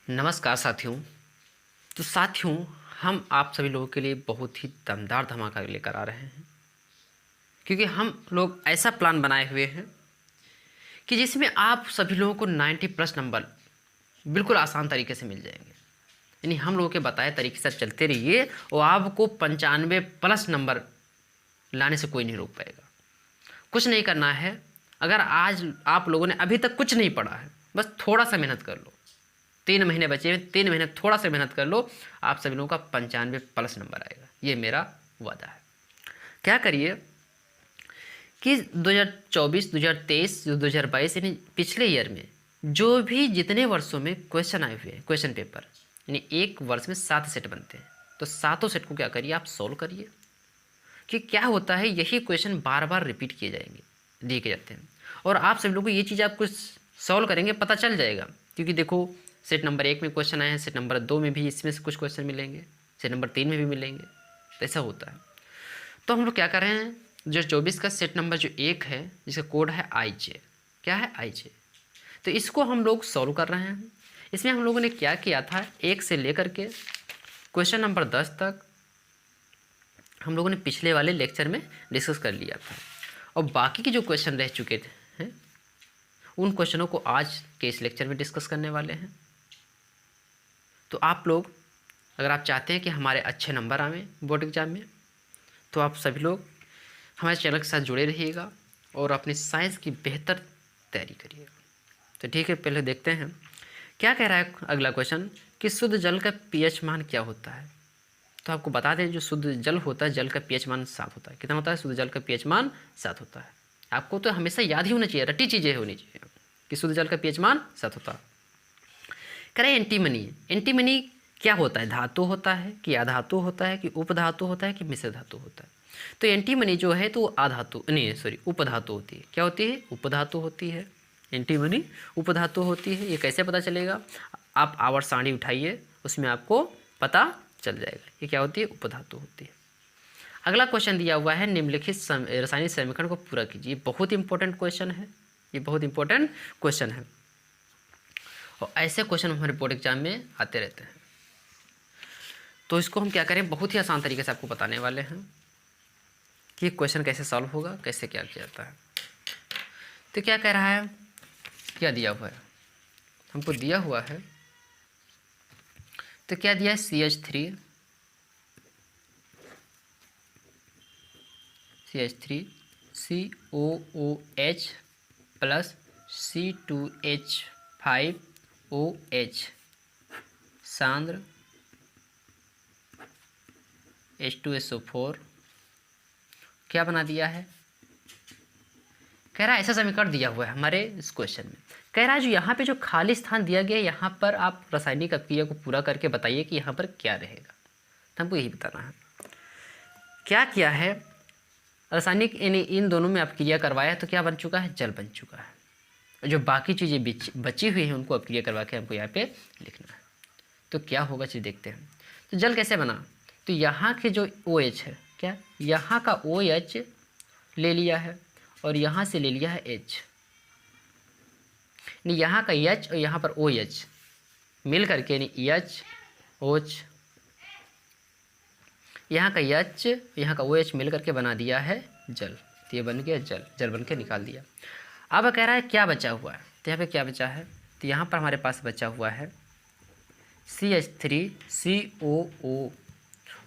नमस्कार साथियों। तो साथियों, हम आप सभी लोगों के लिए बहुत ही दमदार धमाका लेकर आ रहे हैं, क्योंकि हम लोग ऐसा प्लान बनाए हुए हैं कि जिसमें आप सभी लोगों को 90 प्लस नंबर बिल्कुल आसान तरीके से मिल जाएंगे। यानी हम लोगों के बताए तरीके से चलते रहिए और आपको 95 प्लस नंबर लाने से कोई नहीं रोक पाएगा। कुछ नहीं करना है। अगर आज आप लोगों ने अभी तक कुछ नहीं पढ़ा है, बस थोड़ा सा मेहनत कर लो। 3 महीने बचे हैं, 3 महीने थोड़ा सा मेहनत कर लो, आप सभी लोगों का 95 प्लस नंबर आएगा। ये मेरा वादा है। क्या करिए कि 2024, 2023, 2022 यानी पिछले ईयर में जो भी जितने वर्षों में क्वेश्चन आए हुए हैं, क्वेश्चन पेपर, यानी एक वर्ष में 7 सेट बनते हैं, तो 7 सेट को क्या करिए, आप सॉल्व करिए। कि क्या होता है, यही क्वेश्चन बार बार रिपीट किए जाएंगे, दिए के जाते हैं, और आप सभी लोगों को ये चीज़ आपको सॉल्व करेंगे पता चल जाएगा। क्योंकि देखो, सेट नंबर 1 में क्वेश्चन आए हैं, सेट नंबर 2 में भी इसमें से कुछ क्वेश्चन मिलेंगे, सेट नंबर 3 में भी मिलेंगे, तो ऐसा होता है। तो हम लोग क्या कर रहे हैं, जो 24 का सेट नंबर जो 1 है, जिसका कोड है IJ, क्या है IJ, तो इसको हम लोग सॉल्व कर रहे हैं। इसमें हम लोगों ने क्या किया था, 1 से लेकर के क्वेश्चन नंबर 10 तक हम लोगों ने पिछले वाले लेक्चर में डिस्कस कर लिया था, और बाकी के जो क्वेश्चन रह चुके थे हैं, उन क्वेश्चनों को आज के इस लेक्चर में डिस्कस करने वाले हैं। तो आप लोग, अगर आप चाहते हैं कि हमारे अच्छे नंबर आवें बोर्ड एग्जाम में, तो आप सभी लोग हमारे चैनल के साथ जुड़े रहिएगा और अपनी साइंस की बेहतर तैयारी करिएगा। तो ठीक है, पहले देखते हैं क्या कह रहा है अगला क्वेश्चन, कि शुद्ध जल का pH मान क्या होता है। तो आपको बता दें, जो शुद्ध जल होता है, जल का pH मान 7 होता है। कितना होता है, शुद्ध जल का pH मान 7 होता है। आपको तो हमेशा याद ही होना चाहिए, रटी चीज़ें होनी चाहिए कि शुद्ध जल का pH मान 7 होता है। करें एंटीमनी। एंटीमनी क्या होता है, धातु होता है कि अधातु होता है कि उपधातु होता है कि मिश्र धातु होता है। तो एंटीमनी जो है तो वो अधातु नहीं, सॉरी, उपधातु होती है। क्या होती है, उपधातु होती है। एंटीमनी उपधातु होती है। ये कैसे पता चलेगा, आप आवर्त सारणी उठाइए, उसमें आपको पता चल जाएगा ये क्या होती है, उपधातु होती है। अगला क्वेश्चन दिया हुआ है, निम्नलिखित रासायनिक समीकरण को पूरा कीजिए। बहुत इंपॉर्टेंट क्वेश्चन है, ये बहुत इंपॉर्टेंट क्वेश्चन है, और ऐसे क्वेश्चन हमारे बोर्ड एग्जाम में आते रहते हैं। तो इसको हम क्या करें, बहुत ही आसान तरीके से आपको बताने वाले हैं कि क्वेश्चन कैसे सॉल्व होगा, कैसे क्या किया जाता है। तो क्या कह रहा है, क्या दिया हुआ है, हमको दिया हुआ है, तो क्या दिया है, CH3 COOH plus C2H5OH सांद्र H2SO4 क्या बना दिया है। कह रहा है ऐसा समीकरण दिया हुआ है हमारे इस क्वेश्चन में। कह रहा है जो यहाँ पे जो खाली स्थान दिया गया है, यहाँ पर आप रासायनिक अभिक्रिया को पूरा करके बताइए कि यहाँ पर क्या रहेगा। तो हमको यही बताना है। क्या किया है, रासायनिक इन दोनों में अभिक्रिया करवाया है, तो क्या बन चुका है, जल बन चुका है। जो बाकी चीज़ें बची हुई हैं उनको अभिक्रिया करवा के हमको यहाँ पे लिखना है। तो क्या होगा, चीज़ देखते हैं। तो जल कैसे बना, तो यहाँ के जो OH है, क्या यहाँ का OH ले लिया है और यहाँ से ले लिया है H, यानी यहाँ का H और यहाँ पर OH मिल करके, यानी OH, यहाँ का H यहाँ का OH मिल करके बना दिया है जल। तो ये बन गया जल, जल बन के निकाल दिया। अब कह रहा है क्या बचा हुआ है, तो यहाँ पे क्या बचा है, तो यहाँ पर हमारे पास बचा हुआ है CH3COO।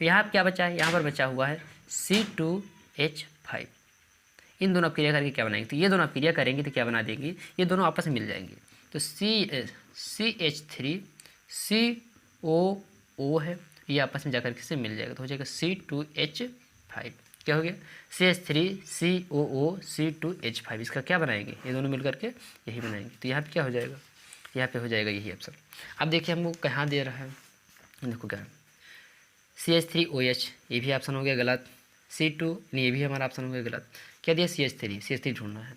यहाँ पर क्या बचा है, यहाँ पर बचा हुआ है C2H5। इन दोनों अभिक्रिया करके क्या बनाएंगे, तो ये दोनों अभिक्रिया करेंगे तो क्या बना देंगे, ये दोनों आपस में मिल जाएंगे। तो CH3COO है, ये आपस में जाकर के से मिल जाएगा, तो हो जाएगा C2H5। क्या हो गया, CH3COO C2H5। इसका क्या बनाएंगे, ये दोनों मिल करके यही बनाएंगे। तो यहाँ पे क्या हो जाएगा, यहाँ पे हो जाएगा यही ऑप्शन। अब देखिए हमको कहाँ दे रहा है, देखो क्या है, CH3OH, ये भी ऑप्शन हो गया गलत। C2 नहीं, ये भी हमारा ऑप्शन हो गया गलत। क्या दिया, CH3 ढूंढना है,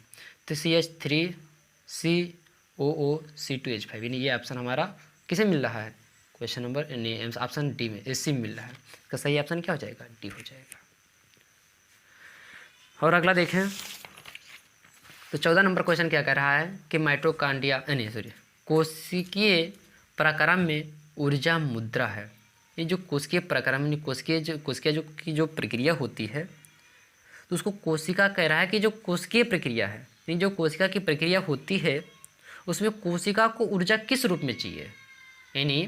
तो CH3COO C2H5, यानी ये ऑप्शन हमारा किसे मिल रहा है, क्वेश्चन नंबर नहीं, ऑप्शन डी में, सी में मिल रहा है। इसका सही ऑप्शन क्या हो जाएगा, डी हो जाएगा। और अगला देखें, तो 14 नंबर क्वेश्चन क्या कह रहा है कि माइटोकॉन्ड्रिया नहीं, सॉरी, कोशिकीय प्रक्रम में ऊर्जा मुद्रा है। ये जो कोशिकीय प्रक्रम यानी कोशिकीय जो प्रक्रिया होती है, तो उसको कोशिका कह रहा है कि जो कोशिकीय प्रक्रिया है, यानी जो कोशिका की प्रक्रिया होती है उसमें कोशिका को ऊर्जा किस रूप में चाहिए, यानी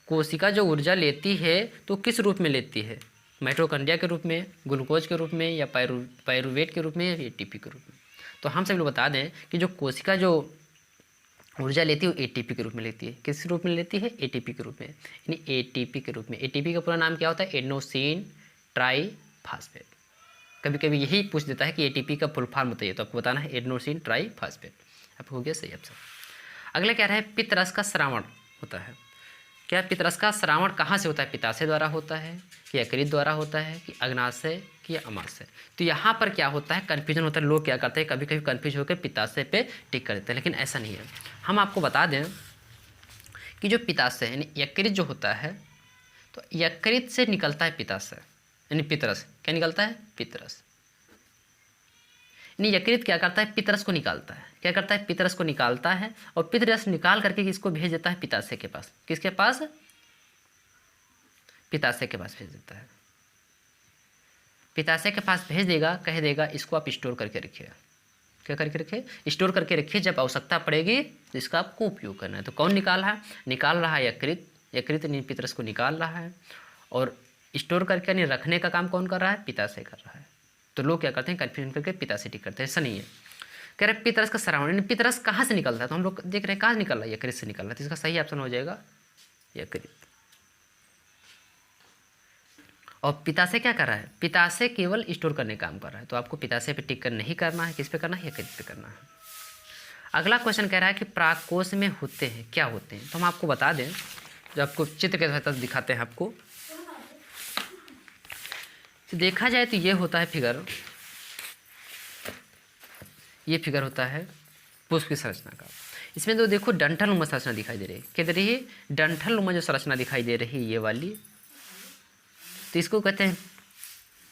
कोशिका जो ऊर्जा लेती है तो किस रूप में लेती है, माइटोकॉन्ड्रिया के रूप में, ग्लूकोज के रूप में, या पायरुवेट के रूप में, या एटीपी के रूप में। तो हम सब लोग बता दें कि जो कोशिका जो ऊर्जा लेती है वो एटीपी के रूप में लेती है। किस रूप में लेती है? एटीपी के रूप में, यानी एटीपी के रूप में। एटीपी का पूरा नाम क्या होता है? Adenosine triphosphate. कभी कभी यही पूछ देता है कि एटीपी का फुल फॉर्म बताइए, तो आपको बताना है एडेनोसिन ट्राईफास्फेट। आपको हो गया सही आंसर। अगला क्या है? पित्तरस का स्रावण होता है। क्या पित्तरस का स्रावण कहाँ से होता है? पित्ताशय द्वारा होता है, कि यकृत द्वारा होता है, कि अग्नाशय, कि अमाशय? तो यहाँ पर क्या होता है? कन्फ्यूजन होता है। लोग क्या करते हैं, कभी कभी कन्फ्यूज होकर पित्ताशय पे टिक कर देते हैं, लेकिन ऐसा नहीं है। हम आपको बता दें कि जो पित्ताशय यानी यकृत जो होता है, तो यकृत से निकलता है पित्ताशय यानी पित्तरस। क्या निकलता है? पित्तरस। यानी यकृत क्या करता है? पित्तरस को निकालता है। क्या करता है? पित्तरस को निकालता है, और पित्तरस निकाल करके इसको भेज देता है पित्ताशय के पास। किसके पास? पित्ताशय के पास भेज देता है। पित्ताशय के पास भेज देगा, कह देगा इसको आप स्टोर करके रखिए। क्या करके रखिए? स्टोर करके रखिए, जब आवश्यकता पड़ेगी तो इसका आपको उपयोग करना है। तो कौन निकाल रहा है? निकाल रहा है यकृत। यकृत यानी पित्तरस को निकाल रहा है, और स्टोर करके यानी रखने का काम कौन कर रहा है? पित्ताशय कर रहा है। तो लोग क्या करते हैं? कन्फ्यूजन करके पित्ताशय टिक करते हैं। ऐसा नहीं है। कह रहे पित्तरस का स्रावण यानी पित्तरस कहाँ से निकलता है? तो हम लोग देख रहे हैं कहाँ से निकल रहा है? यकृत से निकल रहा है। तो इसका सही ऑप्शन हो जाएगा यकृत। और पित्ताशय क्या कर रहा है? पित्ताशय केवल स्टोर करने का काम कर रहा है। तो आपको पित्ताशय पे टिक कर नहीं करना है। किस पे करना है? यकृत पे करना है। अगला क्वेश्चन कह रहा है कि प्राकोष में होते हैं, क्या होते हैं? तो हम आपको बता दें, जो आपको चित्र के साथ दिखाते हैं आपको। तो देखा जाए तो ये होता है फिगर, ये फिगर होता है पुष्प की संरचना का। इसमें तो देखो डंठल नुमा संरचना दिखाई दे रही है। क्या दे रही है? डंठल नुमा जो संरचना दिखाई दे रही है, ये वाली, तो इसको कहते हैं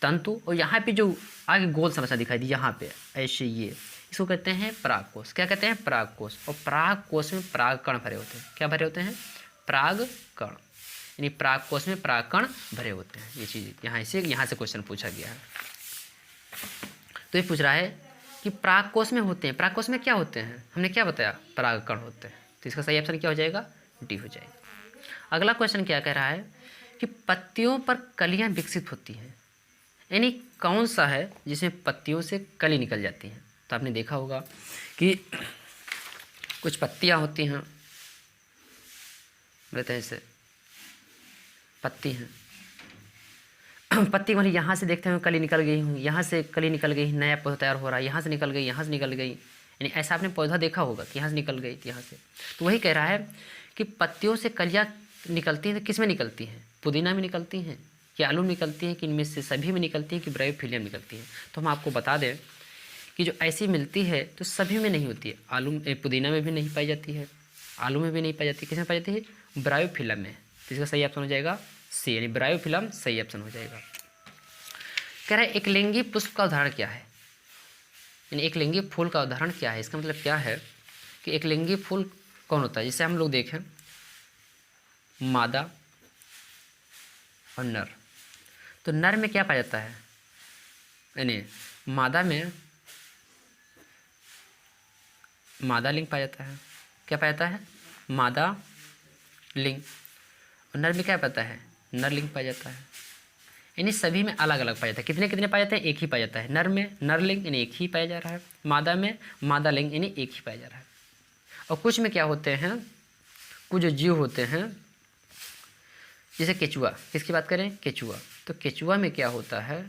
तंतु। और यहाँ पे जो आगे गोल संरचना दिखाई दी यहाँ पे ऐसे, ये इसको कहते हैं परागकोश। क्या कहते हैं? परागकोश। और परागकोश में परागकण भरे होते हैं। क्या भरे होते हैं? परागकण। यानी परागकोश में परागकण भरे होते हैं। ये चीज़ यहाँ से क्वेश्चन पूछा गया है। तो ये पूछ रहा है कि परागकोश में होते हैं। परागकोश में क्या होते हैं? हमने क्या बताया? परागकण होते हैं। तो इसका सही ऑप्शन क्या हो जाएगा? डी हो जाएगा। अगला क्वेश्चन क्या कह रहा है कि पत्तियों पर कलियां विकसित होती हैं, यानी कौन सा है जिसमें पत्तियों से कली निकल जाती हैं? तो आपने देखा होगा कि कुछ पत्तियां होती हैं, बोलते हैं इसे पत्ती हैं। पत्ती वाली यहाँ से देखते हैं कली निकल गई हूँ, यहाँ से कली निकल गई, नया पौधा तैयार हो रहा है, यहाँ से निकल गई, यहाँ से निकल गई, यानी ऐसा आपने पौधा देखा होगा कि यहाँ से निकल गई, यहाँ से। तो वही कह रहा है कि पत्तियों से कलियाँ निकलती हैं। तो किस में निकलती हैं? पुदीना में निकलती हैं, कि आलू में निकलती हैं, कि इनमें से सभी में निकलती हैं, कि ब्रायोफिलियम निकलती हैं? तो हम आपको बता दें कि जो ऐसी मिलती है तो सभी में नहीं होती है। आलू पुदीना में भी नहीं पाई जाती है, आलू में भी नहीं पाई जाती, किस में पाई जाती है? ब्रायोफिलम में। तो इसका सही ऑप्शन हो जाएगा सी, यानी ब्रायोफिलम सही ऑप्शन हो जाएगा। कह रहा है एकलिंगी पुष्प का उदाहरण क्या है, यानी एकलिंगी फूल का उदाहरण क्या है? इसका मतलब क्या है कि एकलिंगी फूल कौन होता है? जिसे हम लोग देखें मादा और नर। तो नर में क्या पाया जाता है? यानी मादा में मादा लिंग पाया जाता है। क्या पाया जाता है? मादा लिंग। और नर में क्या पाता है? नर लिंग पाया जाता है। यानी सभी में अलग अलग पाया जाता है। कितने कितने पाए जाते हैं? एक ही पाया जाता है। नर में नर लिंग यानी एक ही पाया जा रहा है, मादा में मादा लिंग यानी एक ही पाया जा रहा है। और कुछ में क्या होते हैं, कुछ जो जीव होते हैं, जैसे केचुआ, किसकी बात करें? केचुआ। तो केचुआ में क्या होता है?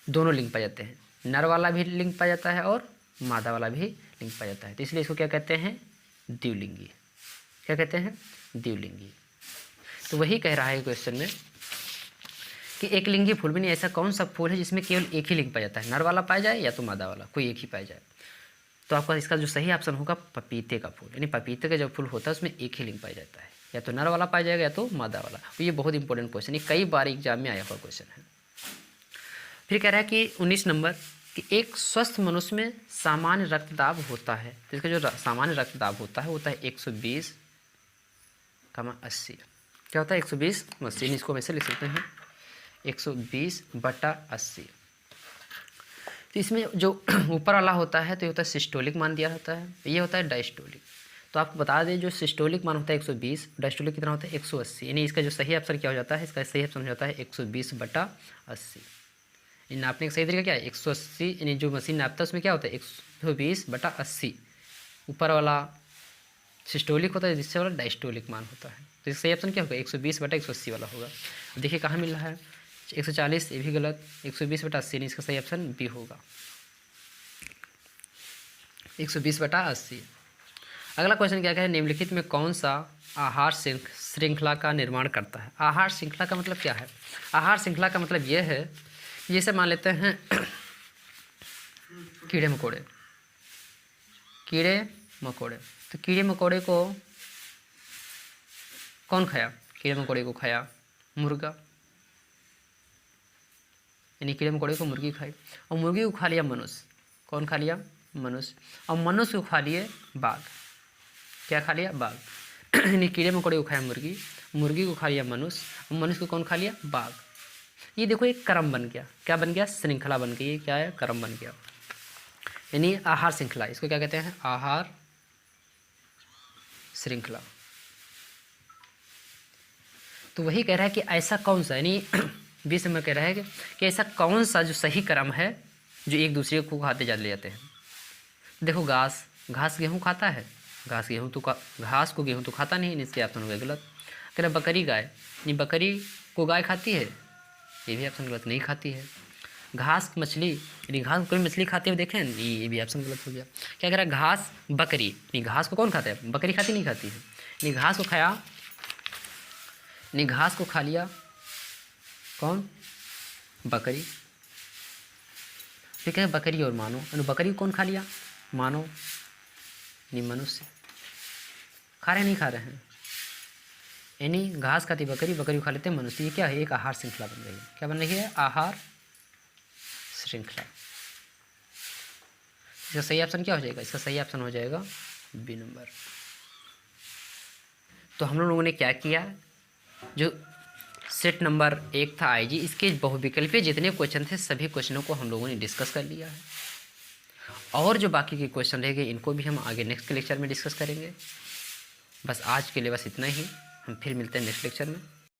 दोनों लिंग पाए जाते हैं, नर वाला भी लिंग पाया जाता है और मादा वाला भी लिंग पाया जाता है। तो इसलिए इसको क्या कहते हैं? द्विलिंगी। क्या कहते हैं? द्विलिंगी। तो वही कह रहा है क्वेश्चन में कि एक लिंगी फूल में नहीं, ऐसा कौन सा फूल है जिसमें केवल एक ही लिंग पाया जाता है? नर वाला पाया जाए या तो मादा वाला, कोई एक ही पाया जाए। तो आपका इसका जो सही ऑप्शन होगा पपीते का फूल, यानी पपीते का जो फूल होता है उसमें एक ही लिंग पाया जाता है, या तो नर वाला पाया जाएगा या तो मादा वाला। तो ये बहुत इंपॉर्टेंट क्वेश्चन है, कई बार एग्जाम में आया हुआ क्वेश्चन है। फिर कह रहा है कि 19 नंबर कि एक स्वस्थ मनुष्य में सामान्य रक्तदाब होता है। तो इसका जो सामान्य रक्तदाब होता है 120 80 क्या होता है 120 80, इसको वैसे लिख सकते हैं 120/80। तो इसमें जो ऊपर वाला होता है तो ये होता है सिस्टोलिक मान दिया होता है, ये होता है डायस्टोलिक। तो आपको बता दें जो सिस्टोलिक मान होता है 120, डायस्टोलिक कितना होता है 180, यानी इसका जो सही आंसर क्या हो जाता है, इसका सही आंसर हो जाता है 120/80। नापने का सही तरीका क्या है 180, यानी जो मशीन नापता है उसमें क्या होता है 120/80, ऊपर वाला सिस्टोलिक होता है जिससे वाला डायस्टोलिक मान होता है। तो इसका सही ऑप्शन क्या होगा 120/180 वाला होगा। देखिए कहाँ मिल रहा है 140, ये भी गलत, 120/80 नहीं, इसका सही ऑप्शन बी होगा 120/80। अगला क्वेश्चन क्या है, निम्नलिखित में कौन सा आहार श्रृंखला का निर्माण करता है। आहार श्रृंखला का मतलब क्या है, आहार श्रृंखला का मतलब यह है, जैसे मान लेते हैं कीड़े मकोड़े, तो कीड़े मकोड़े को कौन खाया, कीड़े मकोड़े को खाया मुर्गा, यानी कीड़े मकोड़े को मुर्गी खाई, और मुर्गी को खा लिया मनुष्य, कौन खा लिया मनुष्य, और मनुष्य को खा लिए बाघ, क्या खा लिया बाघ, यानी कीड़े मकोड़े को खाया मुर्गी, मुर्गी को खा लिया मनुष्य, और मनुष्य को कौन खा लिया बाघ। ये देखो एक क्रम बन गया, क्या बन गया श्रृंखला बन गई, ये क्या है क्रम बन गया, यानी आहार श्रृंखला, इसको क्या कहते हैं आहार श्रृंखला। तो वही कह रहा है कि ऐसा कौन सा, यानी 20 नंबर कह रहा है कि ऐसा कौन सा जो सही क्रम है जो एक दूसरे को खाते जा ले जाते हैं। देखो घास गेहूँ खाता है, घास को गेहूँ तो खाता नहीं, इसके ऑप्शन हो गया गलत। कह रहा बकरी गाय, नहीं बकरी को गाय खाती है, ये भी ऑप्शन गलत, नहीं खाती है। घास मछली, यानी घास कोई मछली खाते हुए देखें, ये भी ऑप्शन गलत हो गया। क्या कह रहा है घास बकरी, नहीं घास को कौन खाता है, बकरी खाती नहीं खाती है, नहीं घास को खाया, नहीं घास को खा लिया कौन बकरी। फिर क्या है बकरी और मानव, बकरी को कौन खा लिया मानव, नहीं मनुष्य, खा रहे नहीं खा रहे हैं, यानी घास खाती बकरी, बकरी को खा लेते हैं मनुष्य। ये क्या है एक आहार श्रृंखला बन रही है, क्या बन रही है आहार श्रृंखला। इसका सही ऑप्शन क्या हो जाएगा, इसका सही ऑप्शन हो जाएगा बी नंबर। तो हम लोगों ने क्या किया, जो सेट नंबर 1 था आईजी, इसके बहुविकल्पीय जितने क्वेश्चन थे सभी क्वेश्चनों को हम लोगों ने डिस्कस कर लिया है, और जो बाकी के क्वेश्चन रह गए इनको भी हम आगे नेक्स्ट लेक्चर में डिस्कस करेंगे। बस आज के लिए बस इतना ही, हम फिर मिलते हैं नेक्स्ट लेक्चर में।